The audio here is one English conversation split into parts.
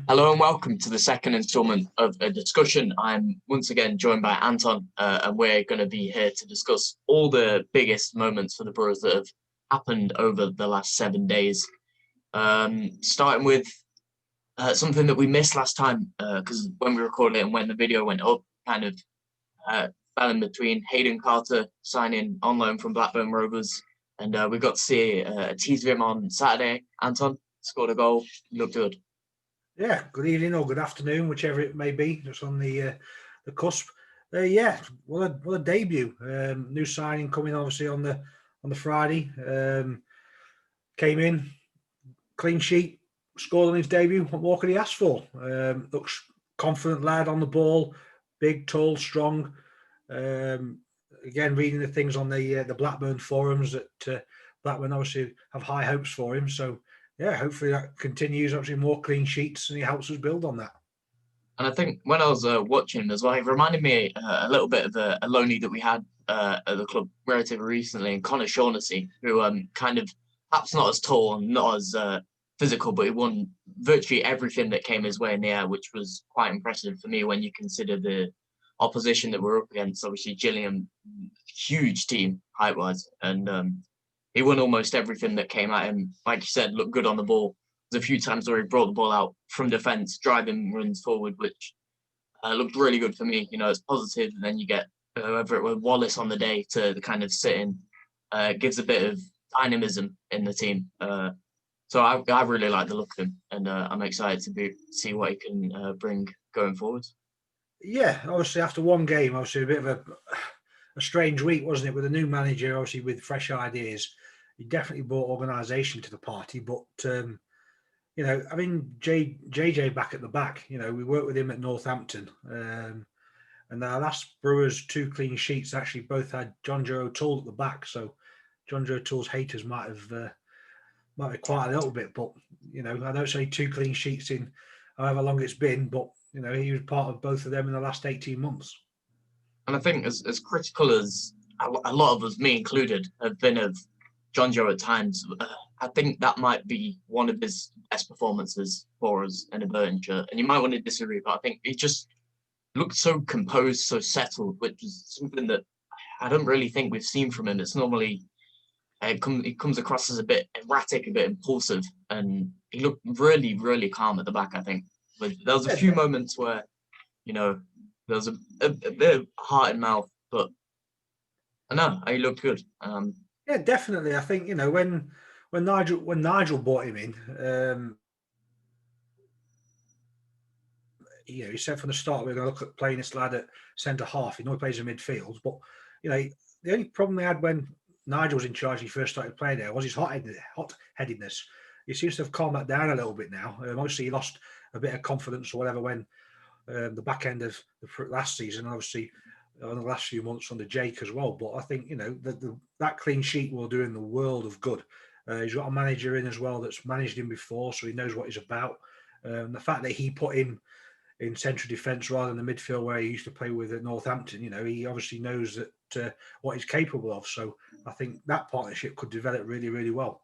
Hello and welcome to the second instalment of a discussion. I'm once again joined by Anton, and we're going to be here to discuss all the biggest moments for the Brewers that have happened over the last 7 days. Starting with something that we missed last time, because when we recorded it and when the video went up, kind of fell in between. Hayden Carter signing on loan from Blackburn Rovers, and we got to see a tease of him on Saturday. Anton scored a goal, looked good. Yeah, good evening or good afternoon, whichever it may be. Just on the cusp. Yeah, what a debut! New signing coming obviously on the Friday. Came in, clean sheet, scored on his debut. What more could he ask for? Looks confident lad on the ball, big, tall, strong. Again, reading the things on the Blackburn forums that Blackburn obviously have high hopes for him. So yeah, hopefully that continues. Obviously, more clean sheets, and he helps us build on that. And I think when I was watching him as well, it reminded me a little bit of a loanee that we had at the club relatively recently, and Connor Shaughnessy, who kind of perhaps not as tall and not as physical, but he won virtually everything that came his way in the air, which was quite impressive for me when you consider the opposition that we're up against. Obviously, Gillingham, huge team height-wise, and he won almost everything that came at him. Like you said, looked good on the ball. There's a few times where he brought the ball out from defence, driving runs forward, which looked really good for me. You know, it's positive, and then you get whether it was Wallace on the day to kind of sit in, gives a bit of dynamism in the team. So I really like the look of him, and I'm excited to see what he can bring going forward. Yeah, obviously after one game, obviously a bit of a strange week, wasn't it? With a new manager, obviously with fresh ideas, he definitely brought organisation to the party. But you know, I mean, JJ back at the back. You know, we worked with him at Northampton, and our last Brewers 2 clean sheets actually both had John Joe O'Toole at the back. So John Joe O'Toole's haters might be quite a little bit, but you know, I don't say 2 clean sheets in however long it's been, but you know, he was part of both of them in the last 18 months. And I think as critical as a lot of us, me included, have been of John Joe at times, I think that might be one of his best performances for us in a Burton shirt. And you might want to disagree, but I think he just looked so composed, so settled, which is something that I don't really think we've seen from him. It's normally he comes across as a bit erratic, a bit impulsive, and he looked really, really calm at the back. I think, but there was a few moments where you know there was a bit of heart in mouth, but I know he looked good. Yeah, definitely. I think you know when Nigel brought him in, you know, he said from the start we're going to look at playing this lad at centre half. He normally plays in midfield, but you know the only problem they had when Nigel was in charge, he first started playing there, was his hot-headedness. He seems to have calmed that down a little bit now. Obviously, he lost a bit of confidence or whatever when the back end of the last season, obviously in the last few months under Jake as well. But I think you know that clean sheet will do him the world of good. He's got a manager in as well that's managed him before, so he knows what he's about. The fact that he put him in central defence rather than the midfield where he used to play with at Northampton, you know, he obviously knows that what he's capable of. So I think that partnership could develop really, really well.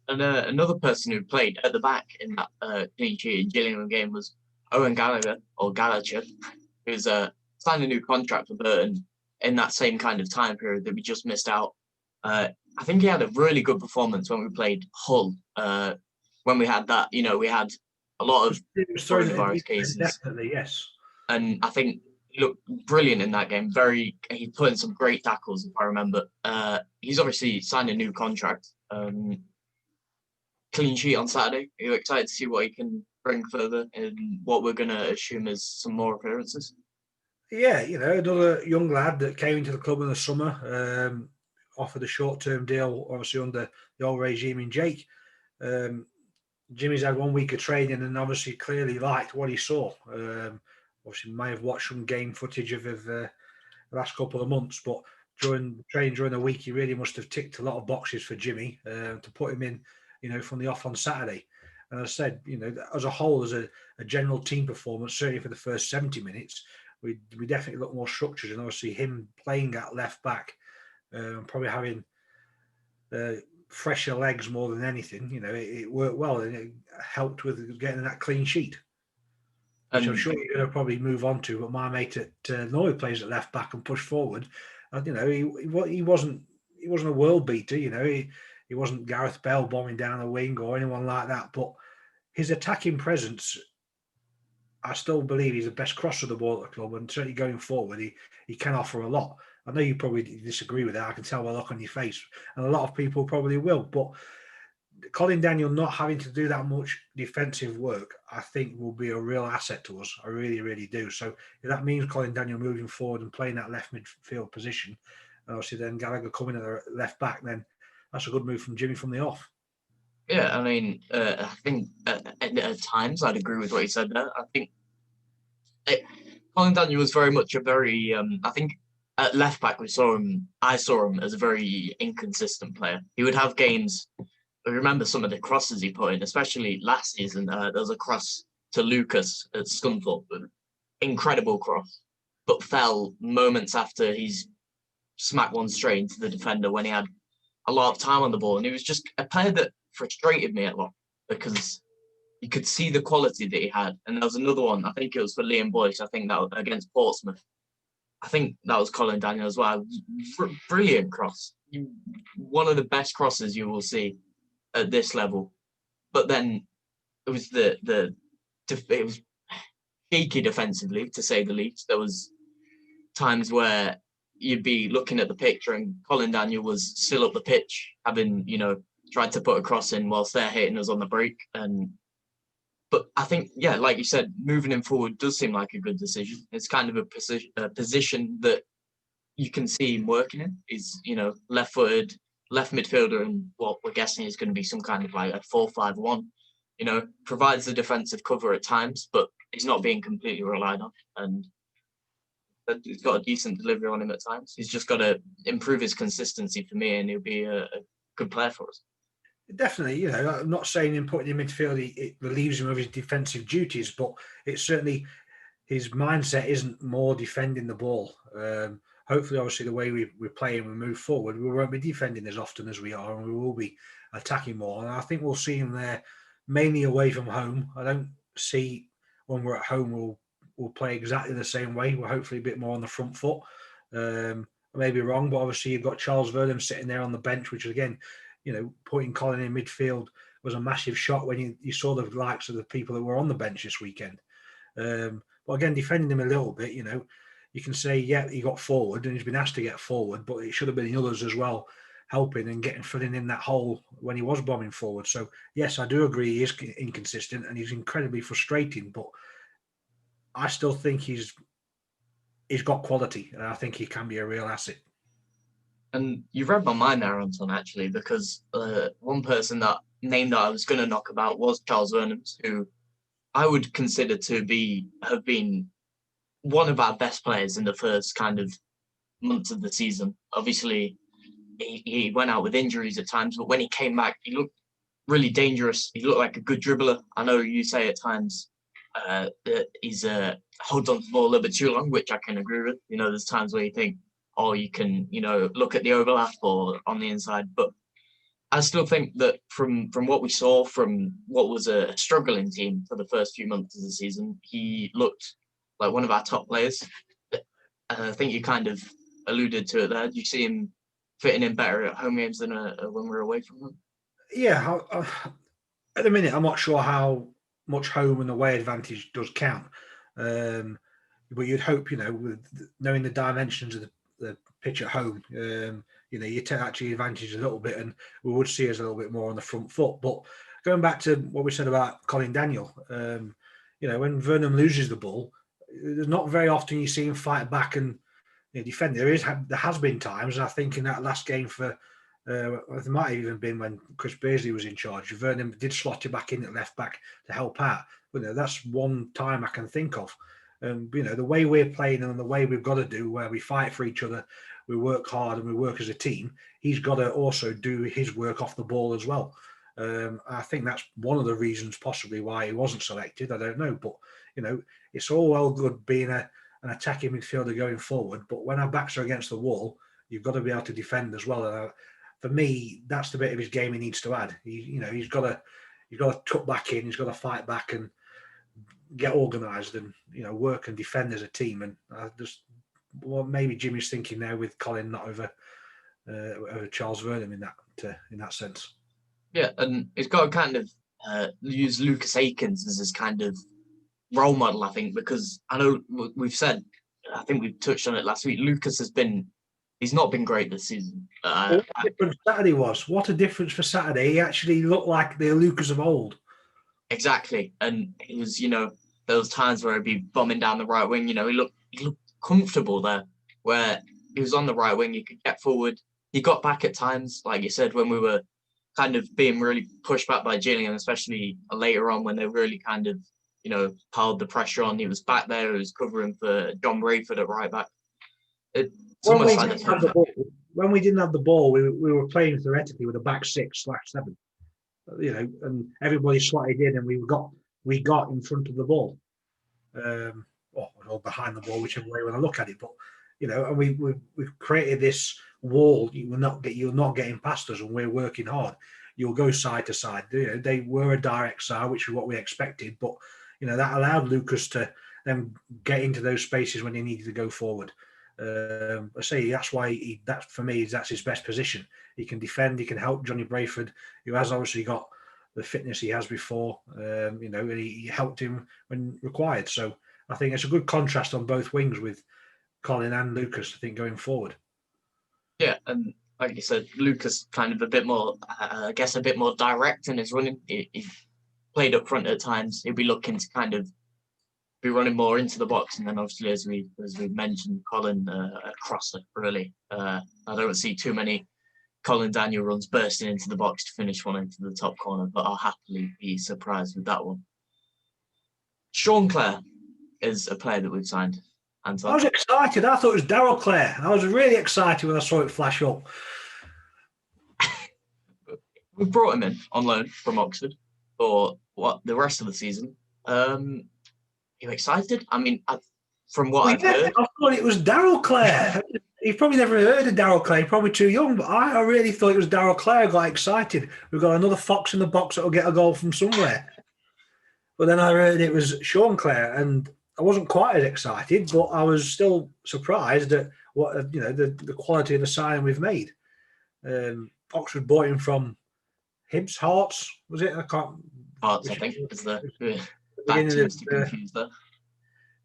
And another person who played at the back in that clean sheet in Gillingham game was Owen Gallagher, or Gallagher, who's signed a new contract for Burton in that same kind of time period that we just missed out. I think he had a really good performance when we played Hull. When we had that, you know, we had a lot of coronavirus cases. Definitely, yes. And I think he looked brilliant in that game. He put in some great tackles, if I remember. He's obviously signed a new contract. Clean sheet on Saturday. Are you excited to see what he can bring further and what we're going to assume is some more appearances? Yeah, you know, another young lad that came into the club in the summer, offered a short-term deal, obviously under the old regime in Jake. Jimmy's had 1 week of training and obviously clearly liked what he saw. Obviously, may have watched some game footage of the last couple of months, but during training during the week, he really must have ticked a lot of boxes for Jimmy to put him in, you know, from the off on Saturday. And as I said, you know, as a whole, as a general team performance, certainly for the first 70 minutes, we definitely look more structured. And obviously, him playing at left back, probably having fresher legs more than anything, you know, it worked well and it helped with getting that clean sheet. which I'm And sure you're going to probably move on to. But my mate at Norway plays at left back and push forward. And, he wasn't a world beater. He wasn't Gareth Bale bombing down the wing or anyone like that. But his attacking presence, I still believe he's the best crosser of the ball at the club, and certainly going forward, he can offer a lot. I know you probably disagree with that. I can tell by the look on your face, and a lot of people probably will. But Colin Daniel not having to do that much defensive work, I think, will be a real asset to us. I really, really do. So if that means Colin Daniel moving forward and playing that left midfield position, and obviously then Gallagher coming at the left back, then that's a good move from Jimmy from the off. yeah, I mean, I think at times I'd agree with what you said there. I think Colin Daniel was very much a very, I think at left back I saw him as a very inconsistent player. He would have games. I remember some of the crosses he put in, especially last season. There was a cross to Lucas at Scunthorpe, incredible cross, but fell moments after he's smacked one straight into the defender when he had a lot of time on the ball. And he was just a player that frustrated me a lot because you could see the quality that he had. And there was another one, I think it was for Liam Boyce, I think that was against Portsmouth. I think that was Colin Daniel as well. Brilliant cross. One of the best crosses you will see at this level. But then it was it was shaky defensively, to say the least. There was times where you'd be looking at the picture and Colin Daniel was still up the pitch, having, tried to put a cross in whilst they're hitting us on the break. But I think, yeah, like you said, moving him forward does seem like a good decision. It's kind of a position that you can see him working in. He's, left-footed, left midfielder, and what we're guessing is going to be some kind of like a 4-5-1. Provides the defensive cover at times, but he's not being completely relied on. And he's got a decent delivery on him at times. He's just got to improve his consistency for me, and he'll be a good player for us. Definitely, I'm not saying him putting him in midfield, it relieves him of his defensive duties, but it's certainly his mindset isn't more defending the ball. Hopefully, obviously, the way we play and we move forward, we won't be defending as often as we are, and we will be attacking more. And I think we'll see him there mainly away from home. I don't see when we're at home we'll play exactly the same way. We're hopefully a bit more on the front foot. I may be wrong, but obviously you've got Charles Vernon sitting there on the bench, which again, putting Colin in midfield was a massive shock when you saw the likes of the people that were on the bench this weekend. But again, defending him a little bit, you can say, yeah, he got forward and he's been asked to get forward, but it should have been the others as well helping and filling in that hole when he was bombing forward. So, yes, I do agree he is inconsistent and he's incredibly frustrating, but I still think he's got quality and I think he can be a real asset. And you read my mind there, Anton, actually, because one name that I was going to knock about was Charles Vernon, who I would consider to have been one of our best players in the first kind of months of the season. Obviously, he went out with injuries at times, but when he came back, he looked really dangerous. He looked like a good dribbler. I know you say at times that he's holds on to the ball a little bit too long, which I can agree with. There's times where you think, oh, you can, look at the overlap or on the inside. But I still think that from what we saw from what was a struggling team for the first few months of the season, he looked like one of our top players. I think you kind of alluded to it there. Do you see him fitting in better at home games than when we're away from them? Yeah, at the minute, I'm not sure how much home and away advantage does count. But you'd hope, with knowing the dimensions of the pitch at home, you take actually advantage a little bit, and we would see us a little bit more on the front foot. But going back to what we said about Colin Daniel, when Vernon loses the ball, there's not very often you see him fight back and defend. There has been times, and I think in that last game for there might have even been when Chris Beardsley was in charge. Vernon did slot it back in at left back to help out. But that's one time I can think of. The way we're playing and the way we've got to do, where we fight for each other, we work hard and we work as a team. He's got to also do his work off the ball as well. I think that's one of the reasons possibly why he wasn't selected. I don't know, but it's all well good being an attacking midfielder going forward, but when our backs are against the wall, you've got to be able to defend as well. And for me, that's the bit of his game he needs to add. He's got to tuck back in. He's got to fight back and get organised and work and defend as a team. And maybe Jimmy's thinking now with Colin not over Charles Vernon in that sense. Yeah, and he's got to kind of use Lucas Akins as his kind of role model, I think, because I know we've said, I think we touched on it last week. Lucas he's not been great this season. What a difference Saturday was. What a difference for Saturday. He actually looked like the Lucas of old. Exactly. And he was, those times where he'd be bombing down the right wing, he looked comfortable there, where he was on the right wing, he could get forward. He got back at times, like you said, when we were kind of being really pushed back by Gillingham, especially later on when they really kind of, piled the pressure on. He was back there, he was covering for John Brayford at right back. When we didn't have the ball, we were playing theoretically with a back 6/7. And everybody slotted in, and we got in front of the ball, or behind the ball, whichever way you want to look at it. But and we created this wall. You're not getting past us, and we're working hard. You'll go side to side. They were a direct side, which is what we expected. But that allowed Lucas to then get into those spaces when he needed to go forward. I say that's why for me that's his best position. He can defend, he can help Johnny Brayford, who has obviously got the fitness he has before, and he helped him when required. So I think it's a good contrast on both wings with Colin and Lucas, I think, going forward. Yeah, and like you said, Lucas kind of a bit more, I guess, a bit more direct in his running. He played up front at times. He'll be looking to kind of be running more into the box, and then obviously as we mentioned, Colin a crosser really. I don't see too many Colin Daniel runs bursting into the box to finish one into the top corner, but I'll happily be surprised with that one. Sean Clare is a player that we've signed. Anton. I was excited. I thought it was Daryl Clare. I was really excited when I saw it flash up. We brought him in on loan from Oxford for the rest of the season. You excited? I mean, from what I've heard, I thought it was Daryl Clare. You've probably never heard of Daryl Clare. You're probably too young, but I really thought it was Daryl Clare. I got excited. We've got another fox in the box that will get a goal from somewhere. But then I heard it was Sean Clare, and I wasn't quite as excited, but I was still surprised at what the quality of the signing we've made. Oxford bought him from Hibs, Hearts, was it? I can't. Hearts, I think, is the that seems to confuse there.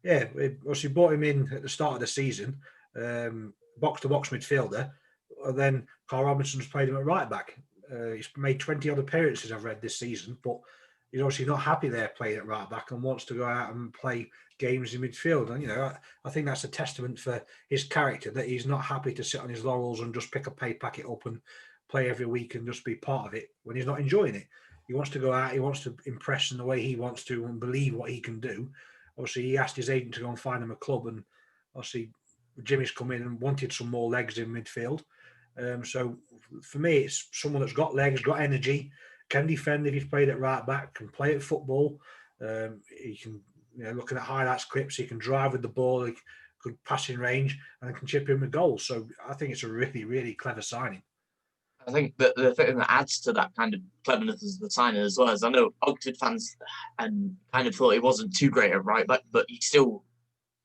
Yeah, we bought him in at the start of the season, box-to-box midfielder. And then Carl Robinson's played him at right back. He's made 20 odd appearances, I've read, this season, but he's obviously not happy there playing at right back and wants to go out and play games in midfield. And, I think that's a testament for his character, that he's not happy to sit on his laurels and just pick a pay packet up and play every week and just be part of it when he's not enjoying it. He wants to go out, he wants to impress in the way he wants to and believe what he can do. Obviously, he asked his agent to go and find him a club, and obviously Jimmy's come in and wanted some more legs in midfield. So for me, it's someone that's got legs, got energy, can defend if he's played at right back, can play at football. He can, looking at highlights clips, he can drive with the ball, he good passing range, and can chip in with goals. So I think it's a really, really clever signing. I think that the thing that adds to that kind of cleverness as the signing as well is I know Oxford fans and kind of thought he wasn't too great at right back, but he still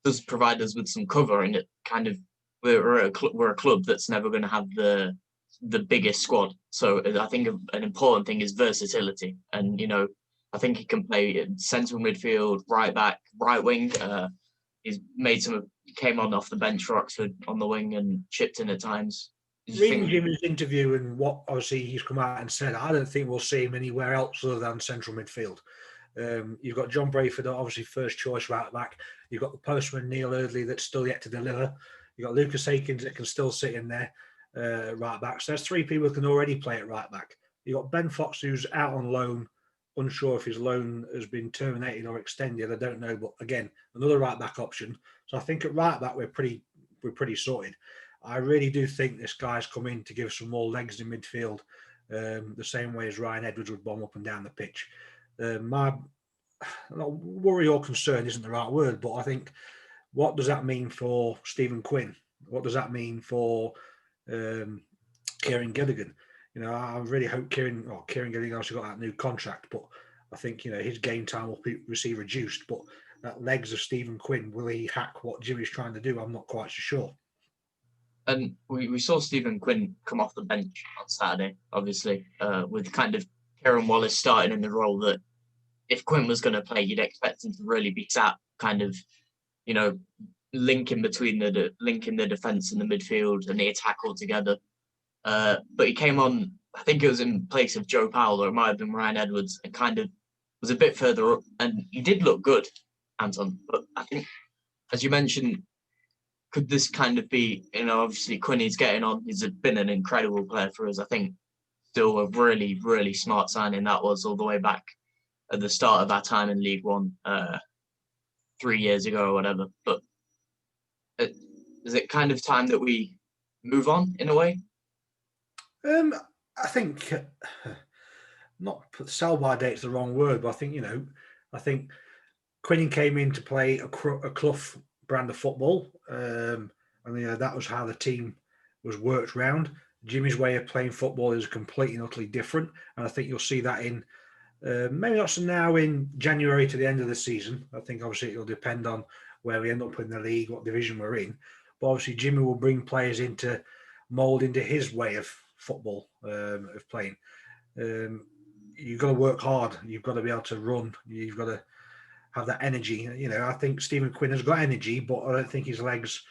does provide us with some cover, and it kind of we're a club that's never going to have the biggest squad. So I think an important thing is versatility, and I think he can play central midfield, right back, right wing. He's made came on off the bench for Oxford on the wing and chipped in at times. Reading Jimmy's interview and what obviously he's come out and said, I don't think we'll see him anywhere else other than central midfield. You've got John Brayford, obviously first choice right back. You've got the postman Neil Eardley that's still yet to deliver. You've got Lucas Akins that can still sit in there right back. So there's three people who can already play at right back. You've got Ben Fox, who's out on loan, unsure if his loan has been terminated or extended. I don't know, but again, another right back option. So I think at right back we're pretty sorted. I really do think this guy's come in to give some more legs in midfield, the same way as Ryan Edwards would bomb up and down the pitch. My worry or concern isn't the right word, but I think, what does that mean for Stephen Quinn? What does that mean for Kieran Gilligan? I really hope Kieran Gilligan also got that new contract, but I think, his game time will receive reduced, but that legs of Stephen Quinn, will he hack what Jimmy's trying to do? I'm not quite so sure. And we saw Stephen Quinn come off the bench on Saturday, obviously, with kind of Kieran Wallace starting in the role that if Quinn was going to play, you'd expect him to really be sat kind of, linking the defence and the midfield and the attack all together. But he came on, I think it was in place of Joe Powell, or it might have been Ryan Edwards, and kind of was a bit further up. And he did look good, Anton. But I think, as you mentioned, could this kind of be, obviously Quinny's getting on. He's been an incredible player for us. I think still a really, really smart signing that was all the way back at the start of our time in League One 3 years ago or whatever. But is it kind of time that we move on in a way? I think not sell by date's the wrong word, but I think Quinny came in to play a Clough brand of football, and that was how the team was worked round. Jimmy's way of playing football is completely and utterly different, and I think you'll see that in maybe not so now in January to the end of the season. I think obviously it'll depend on where we end up in the league, what division we're in, but obviously Jimmy will bring players into mould into his way of football, of playing. You've got to work hard. You've got to be able to run. You've got to have that energy. I think Stephen Quinn has got energy, but I don't think his legs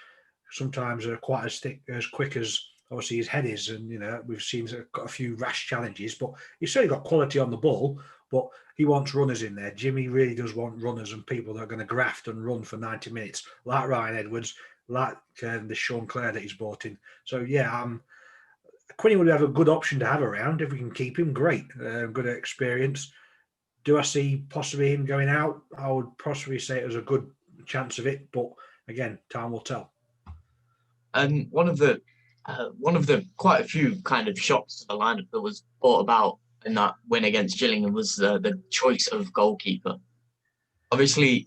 sometimes are quite as quick as obviously his head is. And we've seen got a few rash challenges, but he's certainly got quality on the ball. But he wants runners in there. Jimmy really does want runners and people that are going to graft and run for 90 minutes, like Ryan Edwards, like the Sean Clare that he's brought in. So Quinny would have a good option to have around if we can keep him. Great, good experience. Do I see possibly him going out? I would possibly say there's a good chance of it, but again, time will tell. And one of the quite a few kind of shocks to the lineup that was brought about in that win against Gillingham was the choice of goalkeeper. Obviously,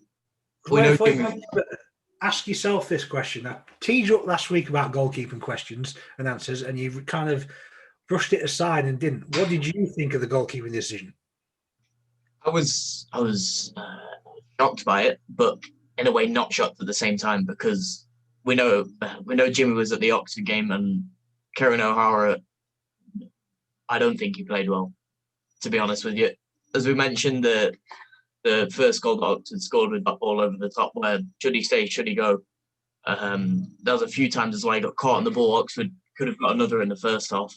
ask yourself this question. I teed you up last week about goalkeeping questions and answers, and you've kind of brushed it aside and didn't. What did you think of the goalkeeping decision? I was shocked by it, but in a way not shocked at the same time, because we know Jimmy was at the Oxford game, and Kieran O'Hara, I don't think he played well, to be honest with you. As we mentioned, the first goal that Oxford scored with that ball over the top, where should he stay, should he go? There was a few times as well he got caught on the ball. Oxford could have got another in the first half.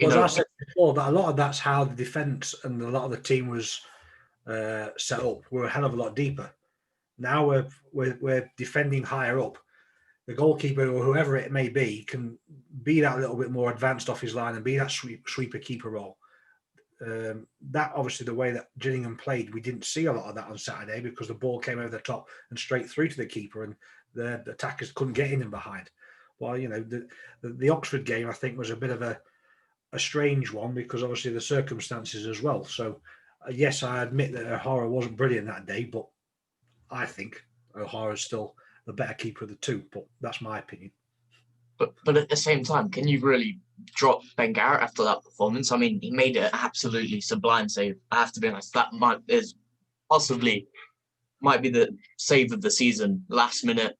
As I said before, that a lot of that's how the defence and a lot of the team was set up. We're a hell of a lot deeper. Now we're defending higher up. The goalkeeper or whoever it may be can be that little bit more advanced off his line and be that sweeper keeper role. That obviously the way that Gillingham played, we didn't see a lot of that on Saturday because the ball came over the top and straight through to the keeper, and the attackers couldn't get in and behind. Well, the Oxford game I think was a bit of a strange one because obviously the circumstances as well. So yes, I admit that O'Hara wasn't brilliant that day, but I think O'Hara's still the better keeper of the two. But that's my opinion. But at the same time, can you really drop Ben Garrett after that performance? I mean, he made an absolutely sublime save. I have to be honest, that might be the save of the season. Last minute,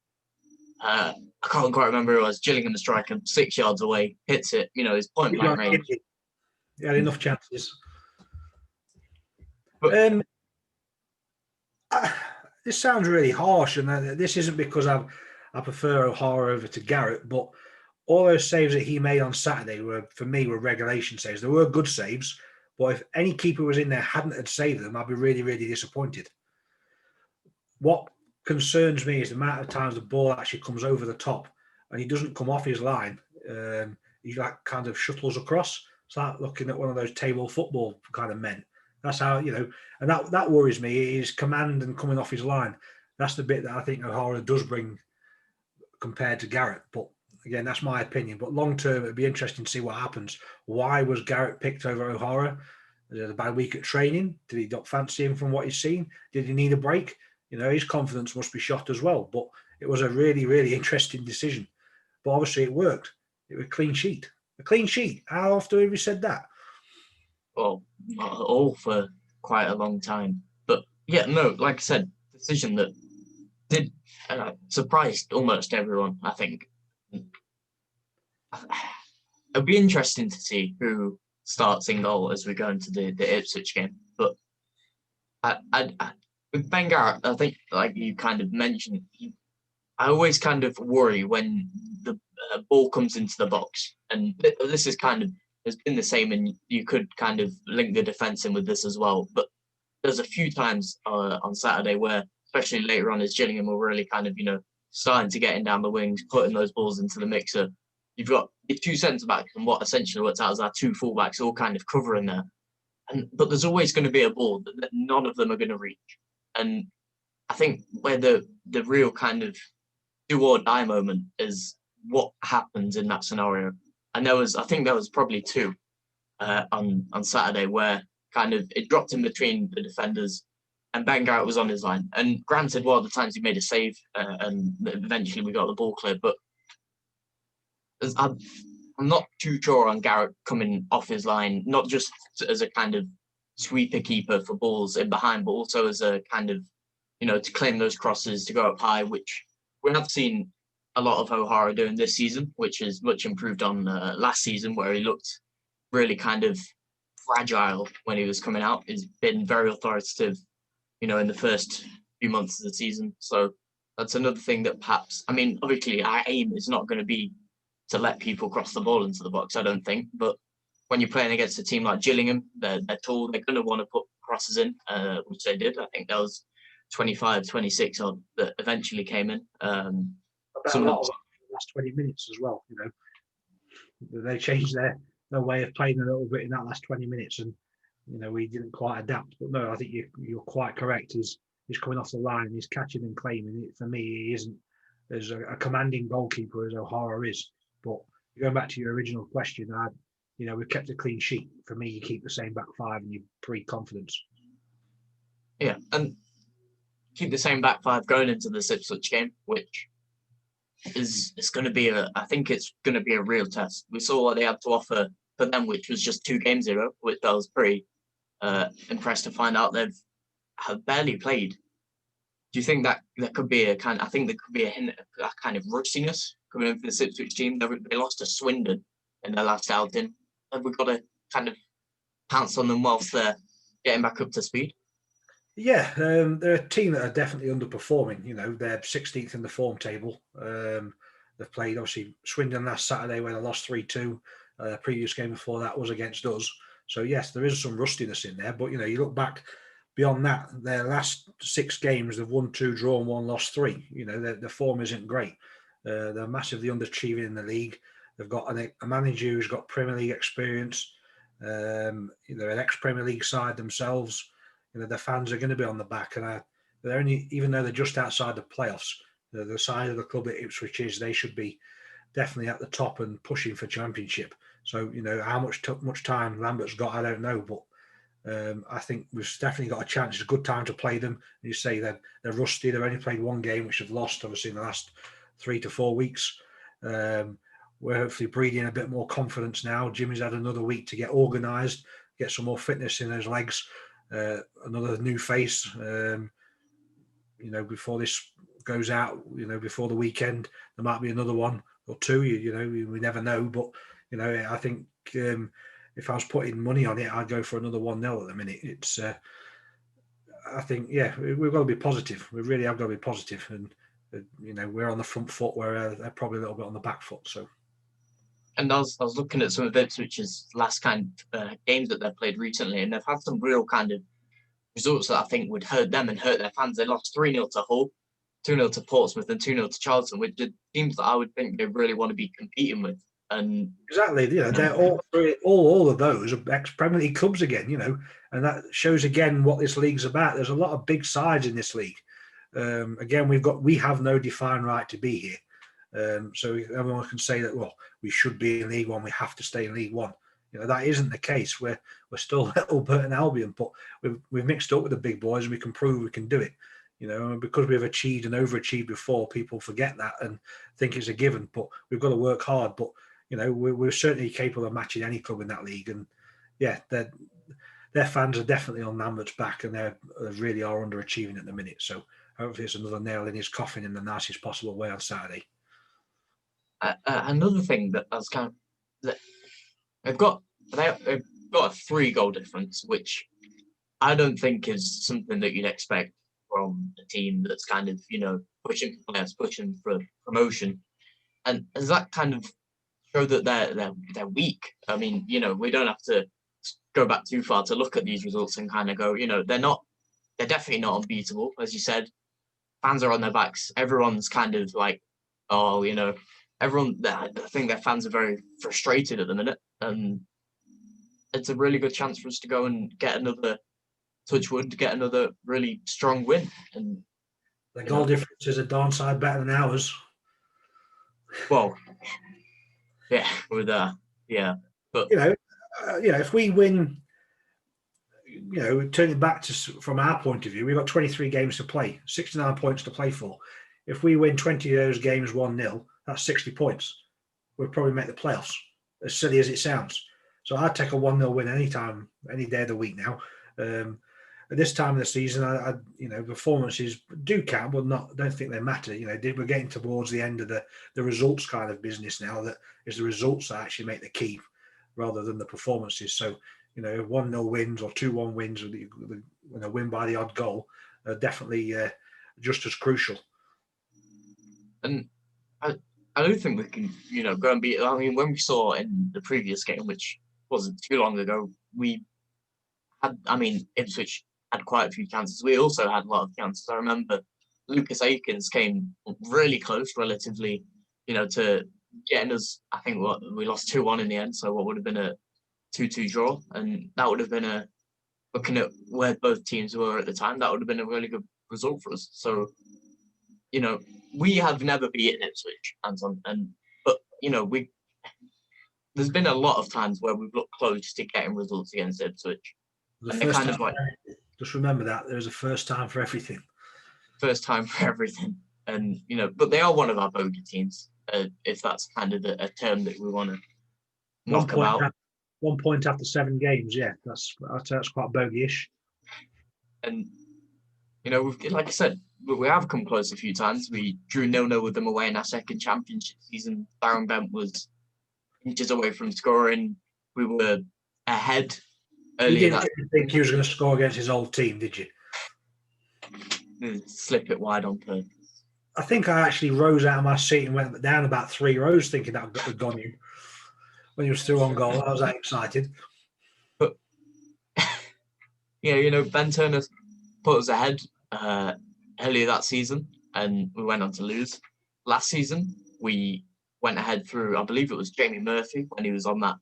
I can't quite remember who it was. Gillingham striker, 6 yards away, hits it. His point blank range. He had enough chances. But, this sounds really harsh, and this isn't because I prefer O'Hara over to Garrett, but all those saves that he made on Saturday were regulation saves. They were good saves, but if any keeper was in there hadn't had saved them, I'd be really, really disappointed. What concerns me is the amount of times the ball actually comes over the top and he doesn't come off his line. He kind of shuttles across. It's like looking at one of those table football kind of men. That's how, and that worries me, is command and coming off his line. That's the bit that I think O'Hara does bring compared to Garrett. But again, that's my opinion. But long term, it'd be interesting to see what happens. Why was Garrett picked over O'Hara? Was it a bad week at training? Did he not fancy him from what he's seen? Did he need a break? His confidence must be shot as well. But it was a really, really interesting decision. But obviously it worked. It was a clean sheet. A clean sheet. How often have we said that? well, not at all for quite a long time. But yeah, no, like I said, decision that did surprised almost everyone. I think it'll be interesting to see who starts in goal as we go into the Ipswich game. But with Ben Garrett, I think like you kind of mentioned, I always kind of worry when the ball comes into the box, and this is kind of has been the same, and you could kind of link the defense in with this as well. But there's a few times on Saturday where, especially later on, as Gillingham were really kind of starting to get in down the wings, putting those balls into the mixer. You've got your two centre backs and what essentially works out as our two fullbacks all kind of covering there. But there's always going to be a ball that none of them are going to reach. And I think where the real kind of do or die moment is what happens in that scenario. And I think there was probably two on Saturday where kind of it dropped in between the defenders and Ben Garrett was on his line. And granted, one of the times he made a save and eventually we got the ball clear, but I'm not too sure on Garrett coming off his line, not just as a kind of sweeper keeper for balls in behind, but also as a kind of, to claim those crosses, to go up high, which we have seen a lot of O'Hara doing this season, which is much improved on last season, where he looked really kind of fragile when he was coming out. He's been very authoritative, in the first few months of the season. So that's another thing that perhaps, I mean, obviously our aim is not going to be to let people cross the ball into the box, I don't think. But when you're playing against a team like Gillingham, they're tall, they're going to want to put crosses in, which they did. I think that was 25, 26 odd that eventually came in. I bet a lot of the last 20 minutes as well. They changed their way of playing a little bit in that last 20 minutes, and we didn't quite adapt. But no, I think you're quite correct. He's coming off the line, he's catching and claiming it. For me, he isn't as a commanding goalkeeper as O'Hara is. But going back to your original question, we've kept a clean sheet. For me, you keep the same back five and you breed confidence. Yeah, and keep the same back five going into the Ipswich game, which is going to be I think it's going to be a real test. We saw what they had to offer for them, which was just 2 games ago, which I was pretty impressed to find out they've have barely played. Do you think that there could be a kind? I think there could be a hint of a kind of rustiness coming in for the Ipswich team. They lost to Swindon in their last outing. Have we got to kind of pounce on them whilst they're getting back up to speed? Yeah, they're a team that are definitely underperforming. They're 16th in the form table. They've played, obviously, Swindon last Saturday where they lost 3-2. Previous game before that was against us. So, yes, there is some rustiness in there. But, you look back beyond that, their last 6 games, they've won 2, drawn 1, lost 3. Their form isn't great. They're massively underachieving in the league. They've got a manager who's got Premier League experience. They're an ex-Premier League side themselves. The fans are going to be on the back, and they're only, even though they're just outside the playoffs, the side of the club that Ipswich is, they should be definitely at the top and pushing for championship. So, how much time Lambert's got, I don't know, but I think we've definitely got a chance. It's a good time to play them. You say that they're rusty. They've only played 1 game, which they've lost, obviously, in the last 3 to 4 weeks. We're hopefully breeding a bit more confidence now. Jimmy's had another week to get organised, get some more fitness in his legs. Another new face, before this goes out, before the weekend, there might be another one or two, we never know. But, I think if I was putting money on it, I'd go for another 1-0 at the minute. It's, I think, yeah, we've got to be positive. We really have got to be positive. And, we're on the front foot where they're probably a little bit on the back foot. So. And I was looking at some of Ipswich's last kind of games that they've played recently, and they've had some real kind of results that I think would hurt them and hurt their fans. They lost 3-0 to Hull, 2-0 to Portsmouth, and 2-0 to Charlton, which are teams that I would think they really want to be competing with. And exactly, they're all of those are ex-Premier League clubs again, and that shows again what this league's about. There's a lot of big sides in this league. Again, we have no defined right to be here. So everyone can say that, well, we should be in League One, we have to stay in League One. That isn't the case. We're still Little Burton Albion, but we've mixed up with the big boys and we can prove we can do it. Because we've achieved and overachieved before, people forget that and think it's a given. But we've got to work hard. But we're certainly capable of matching any club in that league. And yeah, their fans are definitely on Lambert's back, and they really are underachieving at the minute. So hopefully it's another nail in his coffin in the nicest possible way on Saturday. Another thing that I was kind of that they've got a 3-goal difference, which I don't think is something that you'd expect from a team that's kind of pushing players, pushing for promotion, and does that kind of show that they're weak? I mean, we don't have to go back too far to look at these results and kind of go, they're definitely not unbeatable, as you said. Fans are on their backs. Everyone's kind of like, oh, everyone. I think their fans are very frustrated at the minute, and it's a really good chance for us to go and get another get another really strong win. And the goal difference is a darn side better than ours. Well, yeah, yeah, but if we win, turning back from our point of view, we've got 23 games to play, 69 points to play for. If we win 20 of those games 1-0, that's 60 points. We'll probably make the playoffs, as silly as it sounds. So I'd take a 1-0 win anytime, any day of the week now. At this time of the season, performances do count, but don't think they matter. We're getting towards the end of the results kind of business now. That is the results that actually make the key, rather than the performances. So 1-0 wins or 2-1 wins, or win by the odd goal, are definitely just as crucial. And I don't think we can, go and beat. I mean, when we saw in the previous game, which wasn't too long ago, Ipswich had quite a few chances. We also had a lot of chances. I remember Lucas Akins came really close, relatively, to getting us. I think we lost 2-1 in the end, so what would have been a 2-2 draw, and that would have been looking at where both teams were at the time, that would have been a really good result for us. So, we have never beaten Ipswich, Anton, but there's been a lot of times where we've looked close to getting results against Ipswich. Just remember that there's a first time for everything. First time for everything, and but they are one of our bogey teams, if that's kind of a term that we want to knock about. 1 point after 7 games, yeah, that's quite bogey-ish. And like I said, we have come close a few times. We drew 0-0 with them away in our second championship season. Darren Bent was inches away from scoring. We were ahead earlier. You didn't think he was going to score against his old team, did you? Slip it wide on purpose. I think I actually rose out of my seat and went down about 3 rows thinking that had gone in. When he was still on goal, I was that excited. But, Ben Turner put us ahead earlier that season, and we went on to lose. Last season, we went ahead through, I believe it was Jamie Murphy, when he was on that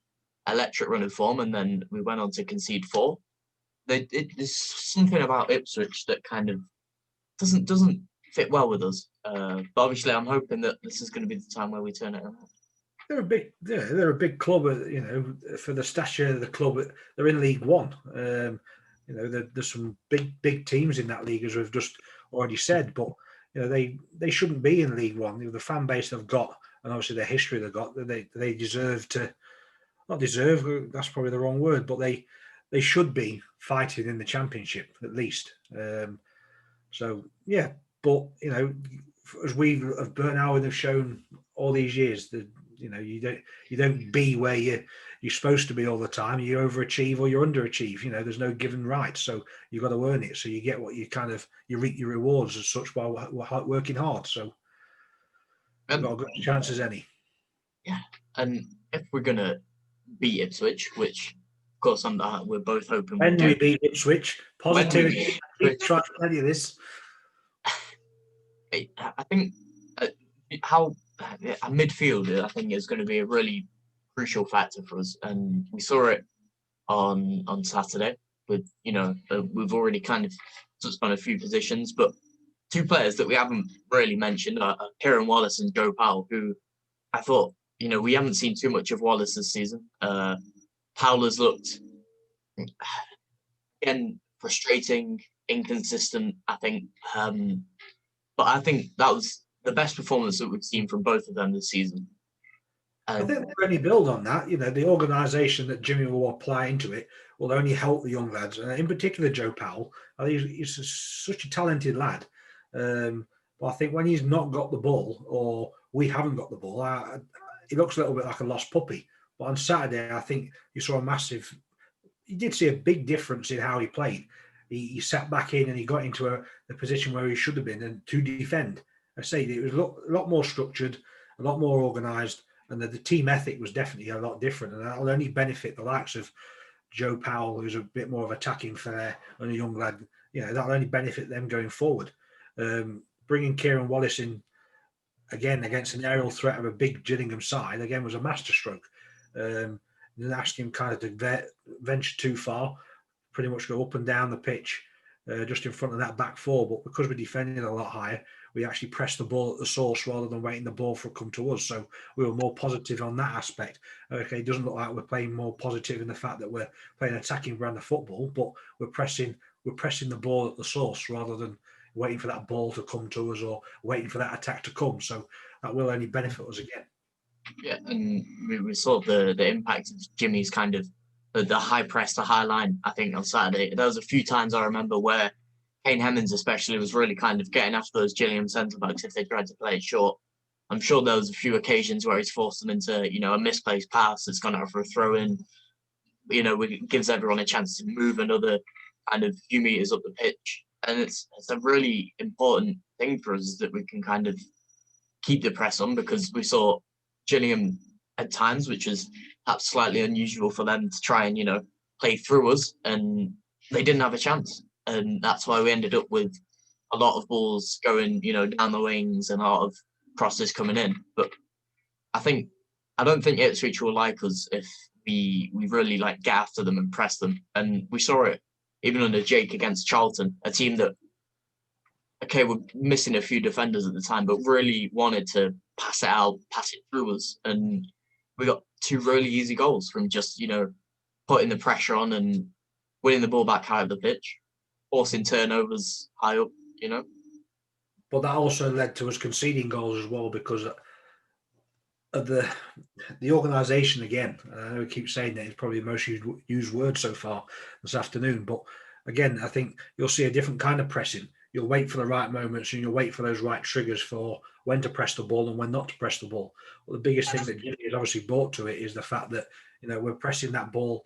electric run of form, and then we went on to concede 4. There's something about Ipswich that kind of doesn't fit well with us. But obviously, I'm hoping that this is going to be the time where we turn it around. They're a big club, for the stature of the club. They're in League One. There's some big teams in that league, as we've just already said. But they shouldn't be in League One. The fan base they've got, and obviously the history they've got, they deserve to. Not deserve. That's probably the wrong word, but they should be fighting in the Championship at least. So yeah, but as we have Bernard have shown all these years, that you don't be where you're supposed to be all the time. You overachieve or you underachieve. There's no given right, so you've got to earn it. So you get what you reap your rewards as such while working hard. So you've got a good chance as any. Yeah, and if we're gonna beat Ipswich, which of course we're both hoping when we beat Ipswich, positivity. Try to tell you this. I think how a midfield, I think, is going to be a really crucial factor for us, and we saw it on Saturday. With we've already kind of touched on a few positions, but 2 players that we haven't really mentioned are Kieran Wallace and Joe Powell, who I thought we haven't seen too much of Wallace this season. Powell has looked again frustrating, inconsistent, I think. But I think that was the best performance that we've seen from both of them this season. I think And they'll only build on that. The organisation that Jimmy will apply into it will only help the young lads, and in particular Joe Powell. I think such a talented lad. But I think when he's not got the ball, or we haven't got the ball, he looks a little bit like a lost puppy. But on Saturday, I think you saw a massive. You did see a big difference in how he played. He sat back in and he got into the position where he should have been and to defend. I say it was a lot more structured, a lot more organised, and the team ethic was definitely a lot different. And that'll only benefit the likes of Joe Powell, who's a bit more of attacking flair and a young lad. That'll only benefit them going forward. Bringing Kieran Wallace in again against an aerial threat of a big Gillingham side again was a masterstroke. Asking him kind of to venture too far, pretty much go up and down the pitch, just in front of that back four. But because we're defending a lot higher, we actually pressed the ball at the source rather than waiting the ball for it to come to us. So we were more positive on that aspect. Okay, it doesn't look like we're playing more positive in the fact that we're playing an attacking brand of football, but we're pressing the ball at the source rather than waiting for that ball to come to us or waiting for that attack to come. So that will only benefit us again. Yeah, and we saw the impact of Jimmy's kind of the high press, the high line. I think on Saturday there was a few times I remember where Kane Hemmings especially was really kind of getting after those Gillingham centre backs if they tried to play it short. I'm sure there was a few occasions where he's forced them into a misplaced pass that's gone out for a throw in. It gives everyone a chance to move another kind of few meters up the pitch, and it's a really important thing for us that we can kind of keep the press on, because we saw Gillingham at times, which was perhaps slightly unusual for them to try and play through us, and they didn't have a chance, and that's why we ended up with a lot of balls going down the wings and a lot of crosses coming in. But I don't think Ipswich will like us if we really get after them and press them, and we saw it even under Jake against Charlton, a team that we're missing a few defenders at the time, but really wanted to pass it through us. And we got 2 really easy goals from just, putting the pressure on and winning the ball back high up the pitch, forcing turnovers high up. But that also led to us conceding goals as well because of the organisation again. I know we keep saying that it's probably the most used word so far this afternoon, but again, I think you'll see a different kind of pressing. You'll wait for the right moments and you'll wait for those right triggers for when to press the ball and when not to press the ball. Well, the biggest thing that Jimmy has obviously brought to it is the fact that we're pressing that ball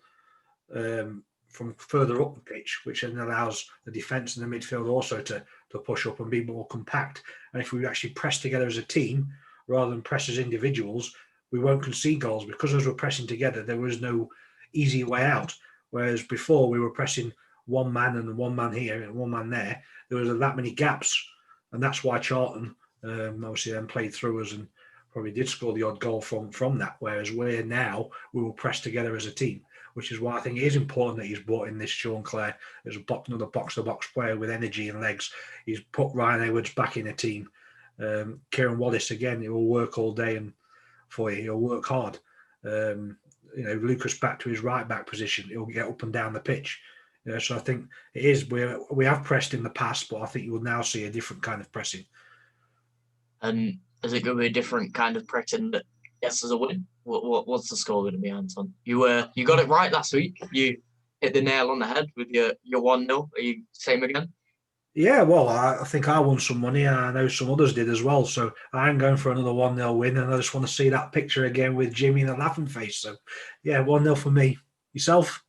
from further up the pitch, which then allows the defence and the midfield also to push up and be more compact. And if we actually press together as a team rather than press as individuals, we won't concede goals, because as we're pressing together, there was no easy way out. Whereas before we were pressing one man and one man here and one man there, there was that many gaps, and that's why Charlton obviously then played through us and probably did score the odd goal from that. Whereas we will press together as a team, which is why I think it is important that he's brought in this Sean Clare as another box-to-box player with energy and legs. He's put Ryan Edwards back in the team. Kieran Wallace again, he will work all day and for you, he'll work hard. Lucas back to his right back position, he'll get up and down the pitch. So I think it is we have pressed in the past, but I think you will now see a different kind of pressing. And is it going to be a different kind of pressing that gets us a win? What's the score going to be, Anton? You got it right last week. You hit the nail on the head with your 1-0. Are you same again? Yeah, well, I think I won some money, and I know some others did as well. So I'm going for another 1-0 win, and I just want to see that picture again with Jimmy and a laughing face. So, yeah, 1-0 for me. Yourself?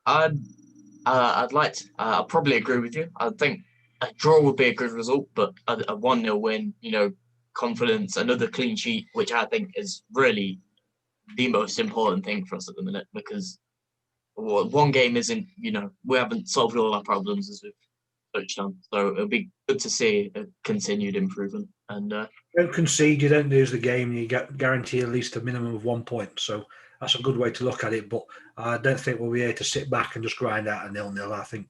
I'd like to. I'll probably agree with you. I think a draw would be a good result, but a 1-0 win, confidence, another clean sheet, which I think is really the most important thing for us at the minute, because one game isn't, we haven't solved all our problems as we've touched on. So it'll be good to see a continued improvement. And don't concede, you don't lose the game, you get guarantee at least a minimum of 1 point. So that's a good way to look at it. But I don't think we'll be able to sit back and just grind out a 0-0. I think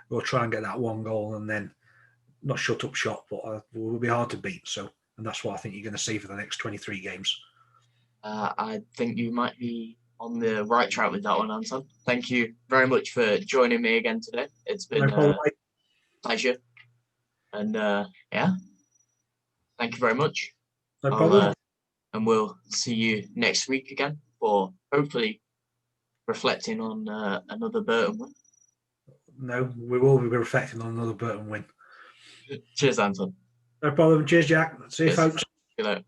we'll try and get that 1 goal and then not shut up shop, but we'll be hard to beat. So, and that's what I think you're going to see for the next 23 games. I think you might be on the right track with that one, Anton. Thank you very much for joining me again today. It's been a pleasure. And yeah, thank you very much. No problem. and we'll see you next week again for hopefully reflecting on another Burton win. No, we will be reflecting on another Burton win. Cheers, Anton. No problem. Cheers, Jack. See you, Cheers. folks. See you later.